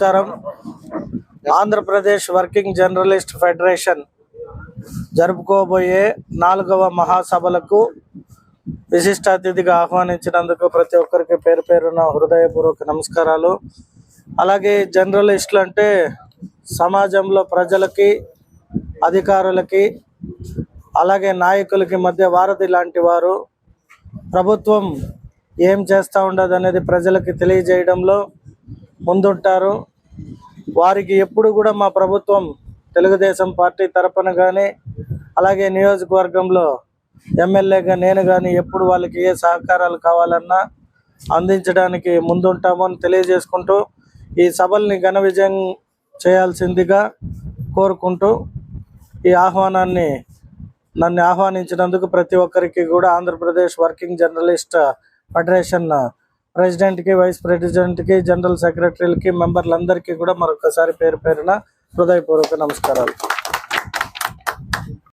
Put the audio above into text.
నమస్కారం. Andhra Pradesh working journalist federation జరుపుకోబోయే 4వ మహాసభలకు విశిష్ట అతిథిగా ఆహ్వానించినందుకు ప్రతి ఒక్కరికి పేరు పేరున హృదయపూర్వక నమస్కారాలు. అలాగే జర్నలిస్టులు అంటే సమాజంలో ప్రజలకి, అధికారులకి, అలాగే నాయకులకి మధ్య వారధి లాంటి వారు. ప్రభుత్వం ఏం చేస్తూ ఉండదు అనేది ప్రజలకి తెలియజేయడంలో ముందుంటారు. వారికి ఎప్పుడు కూడా మా ప్రభుత్వం తెలుగుదేశం పార్టీ తరపున కానీ, అలాగే నియోజకవర్గంలో ఎమ్మెల్యేగా నేను కానీ ఎప్పుడు వాళ్ళకి ఏ సహకారాలు కావాలన్నా అందించడానికి ముందుంటామని తెలియజేసుకుంటూ ఈ సభల్ని ఘన విజయం చేయాల్సిందిగా కోరుకుంటూ ఈ నన్ను ఆహ్వానించినందుకు ప్రతి ఒక్కరికి కూడా ఆంధ్రప్రదేశ్ వర్కింగ్ జర్నలిస్ట్ ఫెడరేషన్ ప్రెసిడెంట్కి, వైస్ ప్రెసిడెంట్కి, జనరల్ సెక్రటరీలకి, మెంబర్లందరికీ కూడా మరొకసారి పేరు పేరున హృదయపూర్వక నమస్కారాలు.